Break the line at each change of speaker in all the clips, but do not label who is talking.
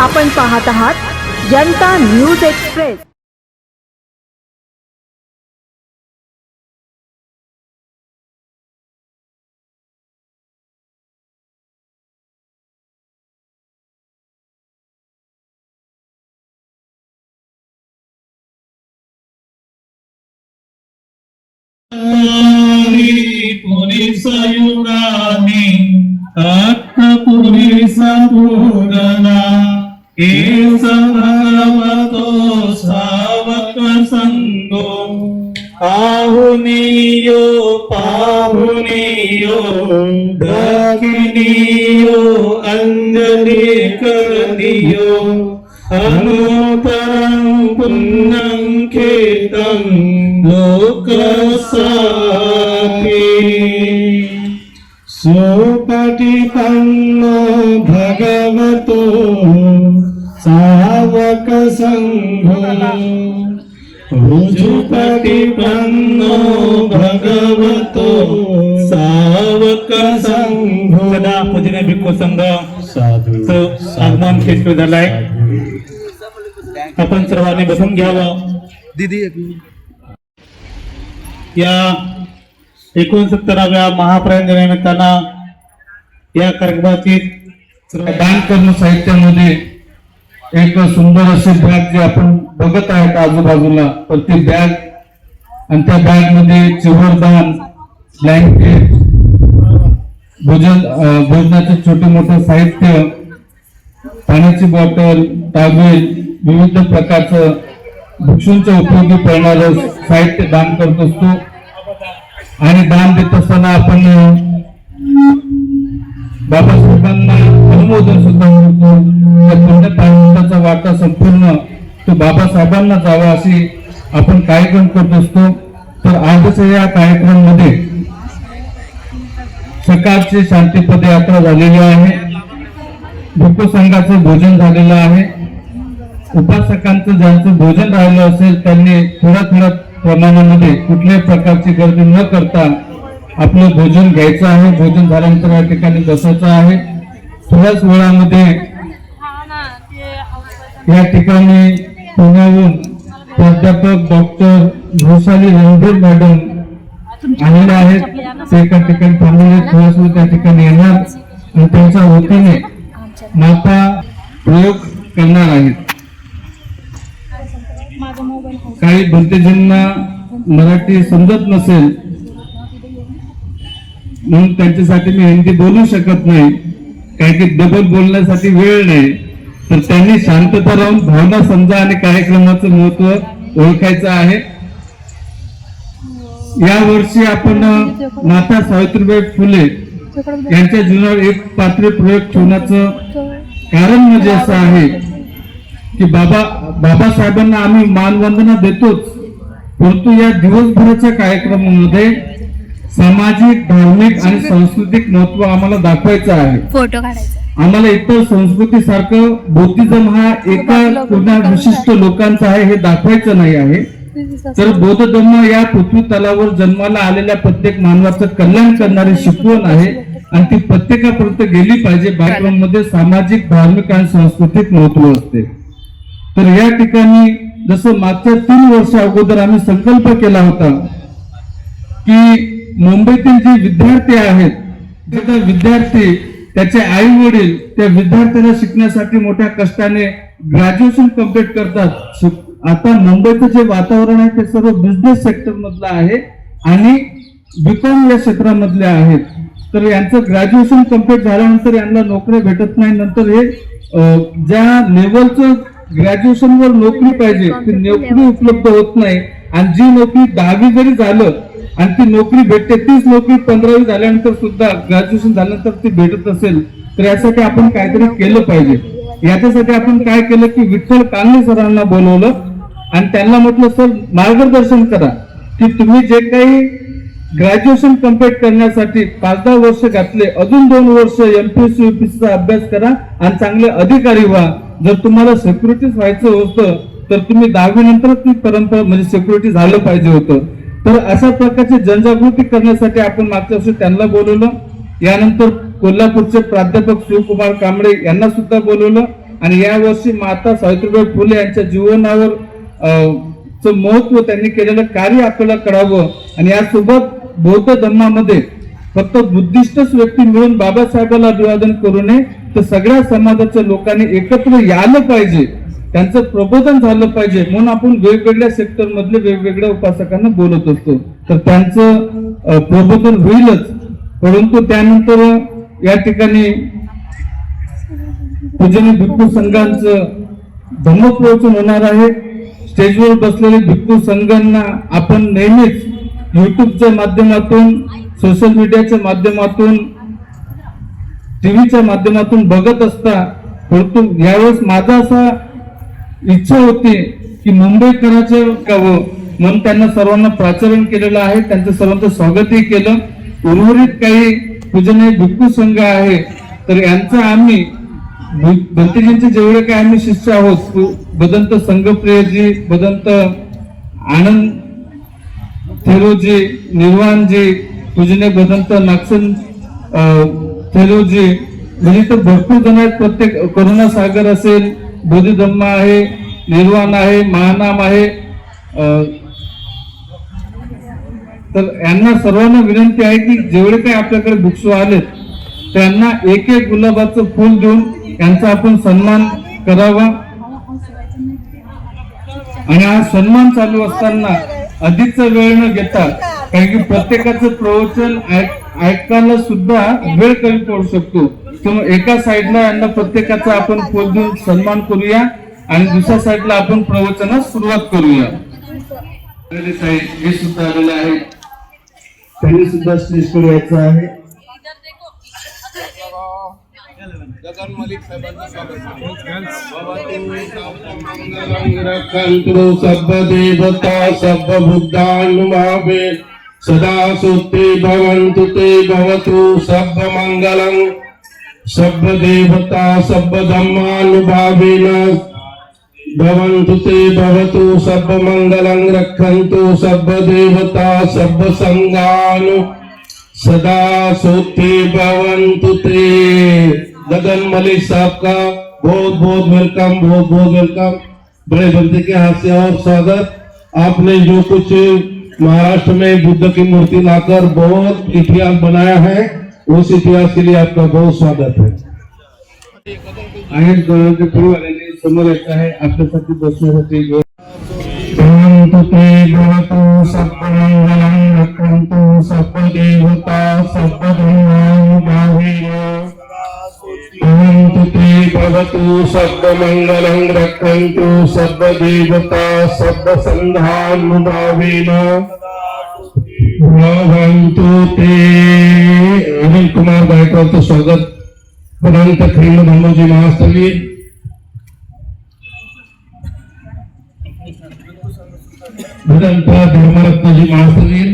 आपण पाहत आहात जनता न्यूज एक्सप्रेस।
पुरीसा युगाने पुरीसा पूजना केस भगवतो सावक संगो पाहुनियो पाहुनियो दक्षिणियो अंजलि करनियो अनुतरं पुण्यं खेतं लोकसापि सुपटिपन्नो भगवतो सावक संघो रुजुपटिपन्नो भगवतो सावक संघो। सदा पूजनीय भिक्खू संघ साधू आगमन क्षेत्र झालाय। आपण सर्वांनी बसून घ्यावं।
दीदी
या 69व्या महाप्रयाणानिमित्तानं या कार्यक्रमाची दान करणं साहित्यामध्ये एक सुंदर अशी बॅग जी आपण बघत आहेत आजूबाजूला, तर ती बॅग आणि त्या बॅग मध्ये चिवरदान, ब्लँकेट, भोजनाचे छोटे मोठे साहित्य, पाण्याची बॉटल, टॉवेल, विविध प्रकारचं भिक्षूंच्या उपयोगी पडणारं साहित्य दान करत असतो। आणि दान देत असताना आपण बाबासाहेबांना अनुमोदन सुद्धा करतो। त्या पुण्यपावनाचा वाटा संपूर्ण तो बाबासाहेबांना जावा अशी आपण कार्यक्रम करत असतो। तर आजच्या या कार्यक्रमामध्ये सकाळची शांती पदयात्रा झालेली आहे, भिक्खू संघाचं भोजन झालेलं आहे। उपासकांचं ज्यांचं भोजन राहिलं असेल त्यांनी थोड्या प्रमाणामध्ये कुठल्याही प्रकारची गर्दी न करता आपलं भोजन घ्यायचं आहे। भोजन झाल्यानंतर या ठिकाणी बसायचं आहे। थोड्याच वेळामध्ये या ठिकाणी पुण्याहून प्राध्यापक डॉक्टर घोषाली रणधीर मॅडम आलेले आहेत। ते एका ठिकाणी थांबलेले, थोड्याच वेळ त्या ठिकाणी येणार आणि त्यांच्या वतीने माता प्रयोग करणार आहेत। काही भंतेजींना मराठी समजत नसेल म्हणून त्यांच्यासाठी मी हिंदी बोलू शकत नाही, काही की डबल बोलण्यासाठी वेळ नाही, तर त्यांनी शांतता राहून भावना समजा आणि कार्यक्रमाचं महत्व ओळखायचं आहे। या वर्षी आपण माता सावित्रीबाई फुले यांच्या जीवनावर एक पात्र प्रयोग ठेवण्याचं कारण म्हणजे असं आहे की बाबासाहेबांना आम्ही मानवंदना देतोच, परंतु या दिवसभराच्या कार्यक्रमामध्ये सामाजिक, धार्मिक आणि सांस्कृतिक महत्व आम्हाला दाखवायचं आहे।
फोटो काढायचा
आम्हाला इतर संस्कृतीसारखं बौद्धिझम हा एका कोणत्या विशिष्ट लोकांचा आहे हे दाखवायचं नाही आहे। तर बौद्ध धर्म या पृथ्वी तलावर जन्माला आलेल्या प्रत्येक मानवाचं कल्याण करणारी शिकवण आहे आणि ती प्रत्येकापर्यंत गेली पाहिजे। बायकांमध्ये सामाजिक, धार्मिक आणि सांस्कृतिक महत्व असते। तर या ठिकाणी जसं मागच्या 3 वर्ष अगोदर आम्ही संकल्प केला होता की मुंबईतील जे विद्यार्थी आहेत, जे विद्यार्थी, त्याचे आई वडील त्या विद्यार्थ्याला शिकण्यासाठी मोठ्या कष्टाने ग्रॅज्युएशन कंप्लीट करतात। आता मुंबईचं जे वातावरण आहे ते सर्व बिझनेस सेक्टर मधलं आहे आणि बीकॉम या क्षेत्रामधले आहेत। तर यांचं ग्रॅज्युएशन कंप्लीट झाल्यानंतर यांना नोकरी भेटत नाही। नंतर हे ज्या लेवलचं ग्रॅज्युएशन वर नोकरी पाहिजे ती नोकरी उपलब्ध होत नाही आणि जी नोकरी 10वी जरी झालं आणि ती नोकरी भेटते, तीच नोकरी 15वी झाल्यानंतर सुद्धा, ग्रॅज्युएशन झाल्यानंतर ती भेटत असेल तर यासाठी आपण काहीतरी केलं पाहिजे। याच्यासाठी आपण काय केलं की विठ्ठल कांगणे सरांना बोलवलं आणि त्यांना म्हटलं सर मार्गदर्शन करा की तुम्ही जे काही ग्रॅज्युएशन कंप्लीट करण्यासाठी 5-10 वर्ष घातले, अजून 2 वर्ष एमपीएससी यूपीएससीचा अभ्यास करा आणि चांगले अधिकारी व्हा। जर तुम्हाला सिक्युरिटीज व्हायचं होतं तर तुम्ही 10वी नंतर ती परंपरा म्हणजे सिक्युरिटी झालं पाहिजे होतं। तर अशा प्रकारची जनजागृती करण्यासाठी आपण मागच्या वर्षी त्यांना बोलवलं। यानंतर कोल्हापूरचे प्राध्यापक शिवकुमार कांबळे यांना सुद्धा बोलवलं आणि या वर्षी माता सावित्रीबाई फुले यांच्या जीवनावर चं महत्व, त्यांनी केलेलं कार्य आपल्याला कळावं. आणि यासोबत बौद्ध धर्मामध्ये फक्त बुद्धिस्टच व्यक्ती मिळून बाबासाहेबांना अभिवादन करू नये, तर सगळ्या समाजाच्या लोकांनी एकत्र यायला पाहिजे, त्यांचं प्रबोधन झालं पाहिजे. म्हणून आपण वेगवेगळ्या सेक्टर मधले वेगवेगळ्या उपासकांना बोलत असतो, तर त्यांचं प्रबोधन होईलच. परंतु त्यानंतर या ठिकाणी पूजनीय भिक्खू संघांचं धम्मप्रवचन होणार आहे. स्टेजवर बसलेले भिक्खू संघांना आपण नेहमीच युट्यूबच्या माध्यमातून, सोशल मीडियाच्या माध्यमातून, टीव्हीच्या माध्यमातून बघत असता. परंतु यावेळेस माझा असा इच्छा होती की मुंबईकरांचे गावं म्हणून त्यांना सर्वांना प्राचारण केलेलं आहे, त्यांचं सर्वांचं स्वागतही केलं. उर्वरित काही पूजनीय भिक्खू संघ आहे, तर यांचं आम्ही भंतेजींचे जेवढे काही आम्ही शिष्य आहोत, बदंत संघप्रियजी, बदंत आनंद थेरोजी, निर्वाणजी, पूजनीय बदंत नागसन थेरोजी, म्हणजे तर भरपूर जण आहेत. प्रत्येक करुणा सागर असेल, बोधिधम्मा आहे, निर्वाण आहे, महानाम आहे. तर यांना सर्वांना विनंती आहे की जेवढे काही आपल्याकडे भिक्षू आलेत त्यांना एक एक गुलाबाचं फूल देऊन यांचा आपण सन्मान करावा. आणि हा सन्मान चालू असताना अधिकचा वेळ न घेता, कारण की प्रत्येकाचं प्रवचन ऐकायला सुद्धा वेळ कमी पडू शकतो, तर एका साईडला यांना प्रत्येकाचा आपण फूल देऊन सन्मान करूया आणि दुसऱ्या साईडला आपण प्रवचनास सुरुवात करूया. हे सुद्धा आलेले आहेत, त्यांनी सुद्धा स्टेजवर यायचं आहे.
गगन मलिक साहेबांचं स्वागत. सब देवता सब बुद्धानुभावे सदा सुते भवन्तु ते भवतु सब मंगलं. सब देवता सब धम्मानुभावेन भवन्तु ते भवतु सब मंगलं. रक्षन्तु सब देवता सब संघानु सदा सोते भवन्तु ते. गगन मलिक साहब का बहुत बहुत वेलकम, बहुत बहुत वेलकम. बड़े बंदे के हाथ से और स्वागत. आपने जो कुछ महाराष्ट्र में बुद्ध की मूर्ति लाकर बहुत इतिहास बनाया है, उस इतिहास के लिए आपका बहुत स्वागत है.
आहेत गौरवचे पूर्वजांनी समोर येत आहे आपल्यासाठी बसण्यासाठी.
भवन्तु ते भवतु सब मंगलं. रक्षन्तु सब देवता सब धर्मानुभावेन भवन्तु ते भवतु सब मंगलं. रक्षन्तु सब देवता सब संघानुभावेन भवन्तु ते. अनिल कुमार गायकवाडचं स्वागत. भगवंत खिंड धर्मजी महास्थवीर, भगवंत धर्मरत्नजी महास्थवीर,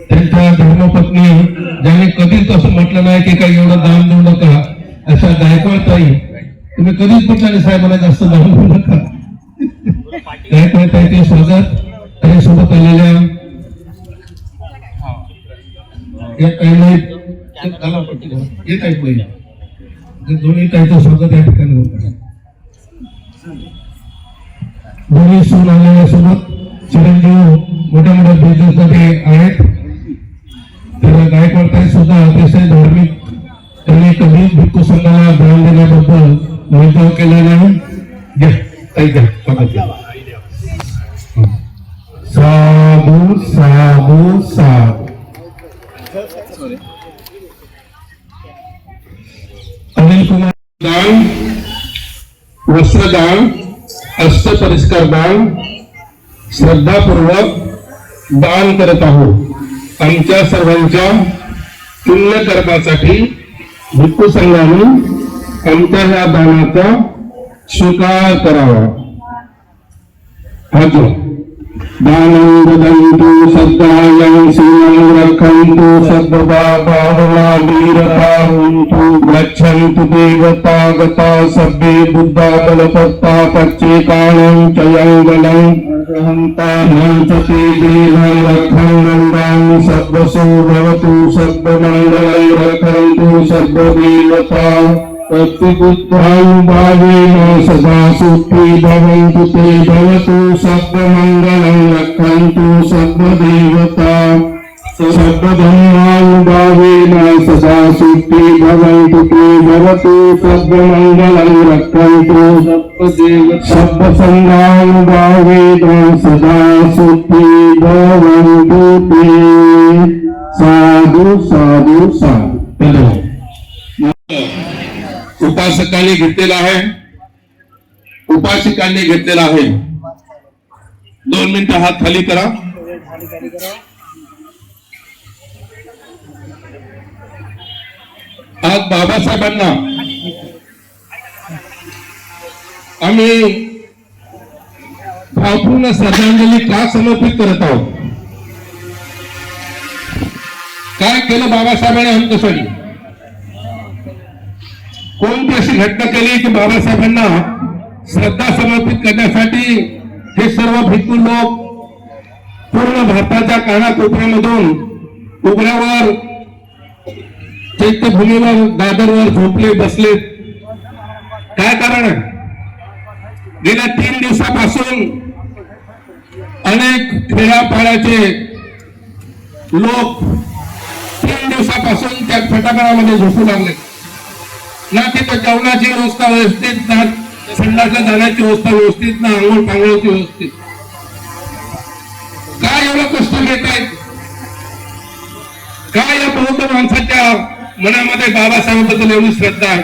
त्यांच्या धर्मपत्नी ज्याने कधीच असं म्हटलं नाही की काही एवढं दान देऊ नका, अशा गायकवाड ताई, तुम्ही कधीच म्हटलं नाही साहेबांना जास्त दान देऊ नका. गायकवाड ताईचे स्वागत. सोबत आलेल्या दोन्ही ताईचं स्वागत या ठिकाणी होतं. दोन्ही सून आलेल्या सोबत चिरंजीव मोठ्या मोठ्या बिझनेस मध्ये आहेत. तर गायकवाड ताई सुद्धा अतिशय धार्मिक, त्यांनी कधीच भिक्खू संघाला दान देण्याबद्दल महत्व केलं नाही. घ्या ताई, घ्या स्वागत घ्या. साधू साधू साधू. अनिल कुमार दान, वस्त्रदान, हस्त परिष्कार दान श्रद्धापूर्वक दान करत आहोत. आमच्या सर्वांच्या पुण्य कर्मासाठी भिक्खू संघाने आमच्या ह्या दानाचा स्वीकार करावा. हा जो दानं ददन्तु सद्दायं सीलं रक्षन्तु सद्भावनावीरता हन्तु गच्छन्तु देवता गता सभ्ये बुद्धा बलपत्ता पच्चेकाणं च यङ्गलं हन्तानंसते देवं रक्षन्नन्दानि सर्वसो भवतु सर्वमङ्गलं रक्षन्तु सर्वदेवता तत्पुत्रानुभावेन सदा सुखी भवन्तु ते भवतु सर्वमङ्गलं रक्षन्तु सर्वदेवता सर्वधर्मानुभावेन सदा सुखी भवन्तु ते भवतु सर्वमङ्गलं रक्षन्तु सर्वसङ्गानुभावेन सदा सुखी भवन्तु ते साधु साधु साधु। उपासकांनी घेतलेला आहे, उपासिकांनी घेतलेला आहे। 2 मिनिटं हात खाली करा। आज बाबासाहेबांना आम्ही भावपूर्ण श्रद्धांजली का समर्पित करत आहोत? काय केलं बाबासाहेबांनी आमच्यासाठी? कोणती अशी घटना केली की बाबासाहेबांना श्रद्धा समर्पित करण्यासाठी हे सर्व भिक्खू लोक पूर्ण भारताच्या कानाकोपऱ्यामधून उघड्यावर चैत्यभूमीवर दादरवर झोपले बसले? काय कारण आहे? गेल्या 3 दिवसापासून अनेक खेड्यापाड्याचे लोक 3 दिवसापासून त्या फटाकड्यामध्ये झोपू लागले। ना तिथं जेवणाची व्यवस्था व्यवस्थित, ना संडासला जाण्याची व्यवस्था व्यवस्थित, ना आंघोळ पांघोळची व्यवस्थित। काय एवढं कष्ट घेत आहेत? काय या बौद्ध माणसाच्या मनामध्ये बाबासाहेबांबद्दल एवढी श्रद्धा आहे?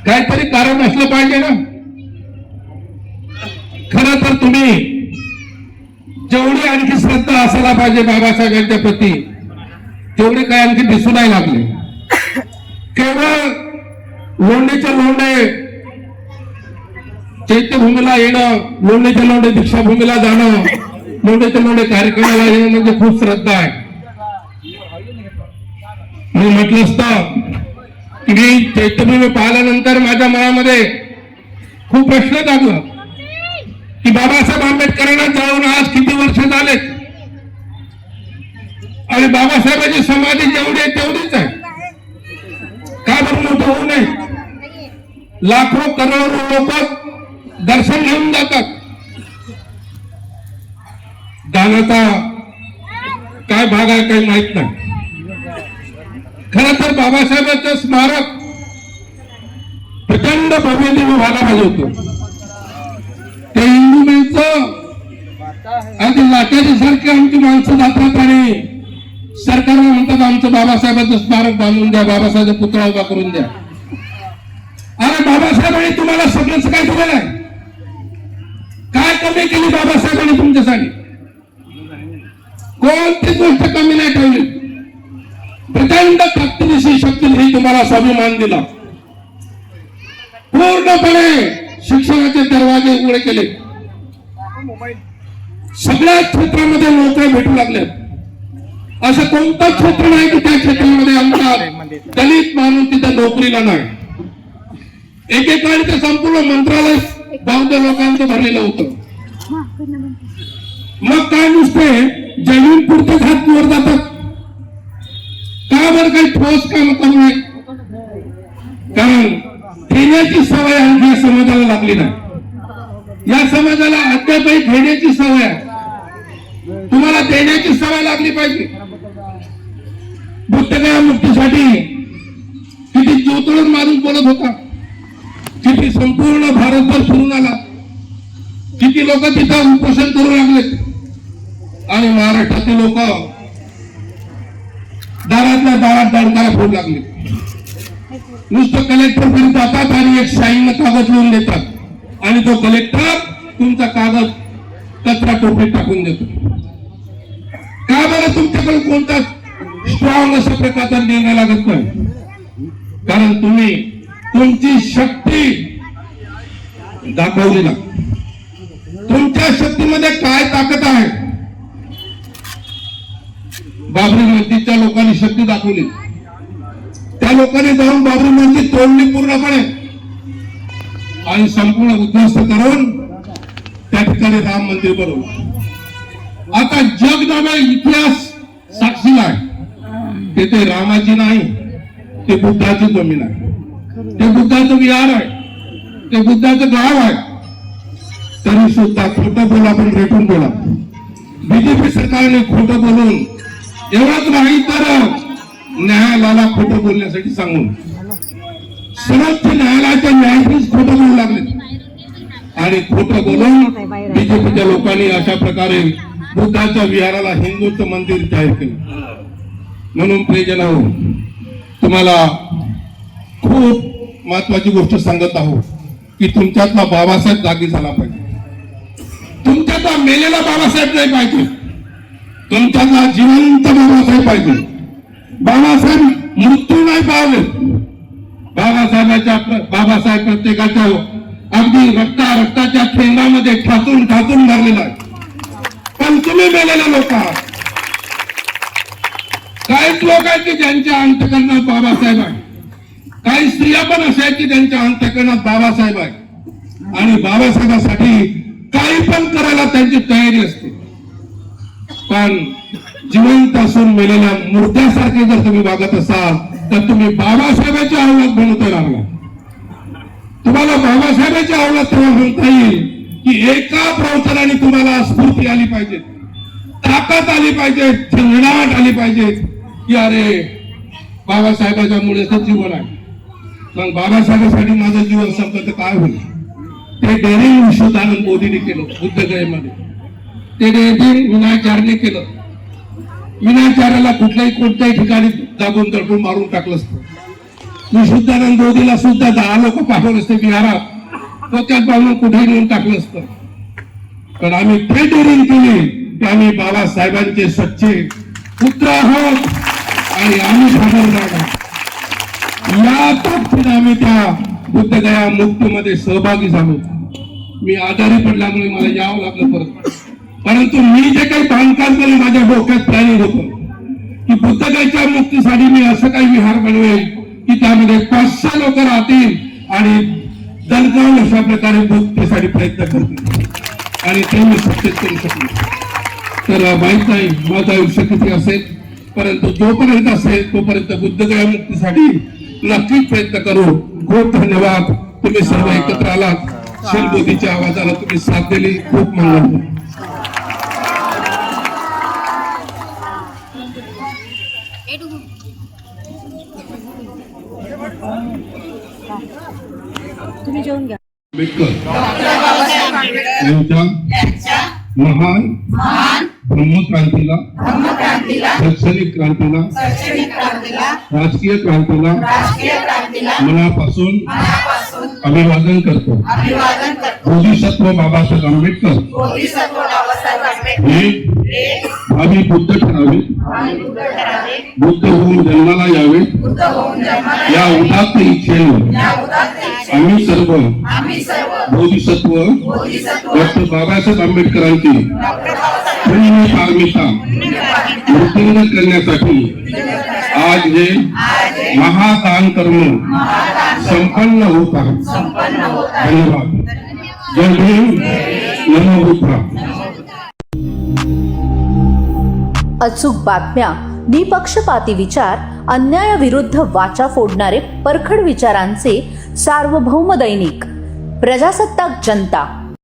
काहीतरी कारण असलं पाहिजे ना। खरं तर तुम्ही जेवढी आणखी श्रद्धा असायला पाहिजे बाबासाहेबांच्या प्रती, तेवढे काय आणखी दिसू नाही लागले। केवळ लोंढेच्या लोंढे चैत्यभूमीला येणं, लोंढेच्या लोंढे दीक्षाभूमीला जाणं, लोंढेच्या लोंढे कार्यक्रमाला येणं म्हणजे खूप श्रद्धा आहे। मी म्हटलं असतं की मी चैत्यभूमी पाहिल्यानंतर माझ्या मनामध्ये खूप प्रश्न जागला की बाबासाहेब आंबेडकरांना जाऊन आज किती वर्ष झालेत आणि बाबासाहेबांची समाधी जेवढी आहे तेवढीच आहे। का बरं मोठं होऊ नये? लाखो करोडो लोक दर्शन घेऊन जातात। दानाचा काय भाग आहे काही माहित नाही। खरं तर बाबासाहेबांचं स्मारक प्रचंड भव्य दिव्य व्हायला पाहिजे होतं। ते हिंदू मिळचं आणि लाट्याची सारखी आमची माणसं जातात आणि सरकारला म्हणतात आमचं बाबासाहेबांचं स्मारक बांधून द्या, बाबासाहेबांचा पुतळा उभा करून द्या। अरे बाबासाहेबांनी तुम्हाला सगळंच काय दिलेलं आहे? काय कमी केली बाबासाहेबांनी तुमच्यासाठी? कोणतीच गोष्ट कमी नाही ठेवली। प्रचंड ताकदीशी शक्तीने तुम्हाला स्वाभिमान दिला। पूर्णपणे शिक्षणाचे दरवाजे उघडे केले। सगळ्या क्षेत्रामध्ये नोकऱ्या भेटू लागल्या। असं कोणतं क्षेत्र नाही की त्या क्षेत्रामध्ये आमचा दलित माणूस तिथं नोकरीला नाही। एकेकाळी ते संपूर्ण मंत्रालय बौद्ध लोकांचं भरलेलं होतं। मग काय नुसते जमीन पुरतेच हात वर जातात का? बरं काही ठोस काम करू नये? कारण घेण्याची सवय आणखी या समाजाला लागली नाही। या समाजाला अद्यापही घेण्याची सवय आहे, तुम्हाला देण्याची सवय लागली पाहिजे। बुद्धगया मुक्तीसाठी किती जोतळून मारून बोलत होता, किती संपूर्ण भारतभर फिरून आला, किती लोक तिथं उपोषण करू लागले आणि महाराष्ट्रातील लोक दारातल्या दारात दडकारा फोडू लागले। नुसतं कलेक्टर पर्यंत जातात आणि एक शाईनं कागद लिहून देतात आणि तो कलेक्टर तुमचा कागद कचरा टोपलीत टाकून देतो। का बरं तुमच्याकडे कोणता स्ट्रॉंग अशा प्रकारचा निर्णय लागत नाही? कारण तुम्ही तुमची शक्ती दाखवली ना, तुमच्या शक्तीमध्ये काय ताकद आहे? बाबरी मस्जिदच्या लोकांनी शक्ती दाखवली. त्या लोकांनी जाऊन बाबरी मस्जिद तोडली पूर्णपणे आणि संपूर्ण उद्ध्वस्त करून त्या ठिकाणी राम मंदिर बनवलं. आता जग नव्हे, इतिहास साक्षीला आहे. तेथे रामाची नाही, ते बुद्धाची जमीन आहे, ते बुद्धाचं विहार आहे, ते बुद्धाचं गाव आहे. तरी सुद्धा खोटं बोला, पण रेटून बोला. बीजेपी सरकारने खोटं बोलून एवढंच नाही तर न्यायालयाला खोटं बोलण्यासाठी सांगून सर्वोच्च न्यायालयाच्या न्यायाधीश खोटं बोलू लागले आणि खोटं बोलून बीजेपीच्या लोकांनी अशा प्रकारे बुद्धाच्या विहाराला हिंदूचं मंदिर जाहीर केलं. म्हणून प्रियजनांनो, तुम्हाला खूप महत्वाची गोष्ट सांगत आहोत की तुमच्यातला बाबासाहेब जागी झाला पाहिजे. तुमच्यातला मेलेला बाबासाहेब नाही पाहिजे, तुमच्यातला जिवंत बाबासाहेब पाहिजे. बाबासाहेब मृत्यू नाही पावले. बाबासाहेब प्रत्येकाच्या अगदी रक्ताच्या थेंबामध्ये ठासून भरलेला आहे. पण तुम्ही मेलेले लोक आहात. काहीच लोक आहेत की ज्यांच्या अंतकरणात बाबासाहेब आहे. काही स्त्रिया पण अशा आहेत की त्यांच्या अंतकरणात बाबासाहेब आहे आणि बाबासाहेबासाठी काही पण करायला त्यांची तयारी असते. पण जिवंत असून मेलेल्या मुर्द्यासारखे जर तुम्ही वागत असाल तर तुम्ही बाबासाहेबांची आवलाद बनवता लागला. तुम्हाला बाबासाहेबांची आवलाद तेव्हा म्हणता येईल की एका प्रवचनाने तुम्हाला स्फूर्ती आली पाहिजे, ताकद आली पाहिजे, झंझणाट आली पाहिजे की अरे बाबासाहेबांच्या मुळेच जीवन आहे. मग बाबासाहेबांसाठी माझं जीवन संपलं तर काय होईल? ते डेअरिंग विश्वदानंद मोदींनी केलं बुद्धगयेमध्ये. ते डेअरिंग विनायचार्याने केलं. विनायचार्याला कोणत्याही ठिकाणी दाबून दडपून मारून टाकलं असतं. विशुद्धानंद मोदीला सुद्धा 10 लोक पाठवले असते बिहारात, तो त्यात पाहून कुठेही नेऊन टाकलं असतं. पण आम्ही ते डेअरिंग केली की आम्ही बाबासाहेबांचे सच्चे पुत्र आहोत आणि आम्ही घाबरणार नाही. या ताकदीने आम्ही त्या बुद्धगया मुक्तीमध्ये सहभागी झालो. मी आजारी पडल्यामुळे मला यावं लागलं परत. परंतु मी जे काही बांधकाम केलं माझ्या डोक्यात प्लॅनिंग होतं की बुद्धगयाच्या मुक्तीसाठी मी असं काही विहार बनवेल की त्यामध्ये 500 लोक राहतील आणि दणकावून अशा प्रकारे मुक्तीसाठी प्रयत्न करतील आणि ते मी सत्तेत करू शकलो. तर माहित नाही माझं आयुष्य किती असेल, परंतु जोपर्यंत असेल तोपर्यंत बुद्धगया मुक्तीसाठी नक्कीच प्रयत्न करू. खूप धन्यवाद. तुम्ही सर्व एकत्र आलात. शिलबोधीच्या आवाजाला तुम्ही साथ दिली. खूप मंगल.
तुम्ही जेवून घ्या.
यांच्या महान ब्रह्मक्रांतीला, शैक्षणिक क्रांतीला, राजकीय क्रांतीला मनापासून अभिवादन करतो. बोधिसत्व बाबासाहेब आंबेडकर हे भावी बुद्ध ठरावे, बुद्ध होऊन जन्माला यावे या उदात्त इच्छेने आम्ही सर्व बोधिसत्व डॉक्टर बाबासाहेब आंबेडकरांची पारमिता वृद्धिंगत करण्यासाठी आज हे महादान कर्म संपन्न होत आहे. धन्यवाद. जय भीम. नमो बुद्धाय.
अचूक बातम्या, निपक्षपाती विचार, अन्यायाविरुद्ध वाचा फोडणारे परखड विचारांचे सार्वभौम दैनिक प्रजासत्ताक जनता.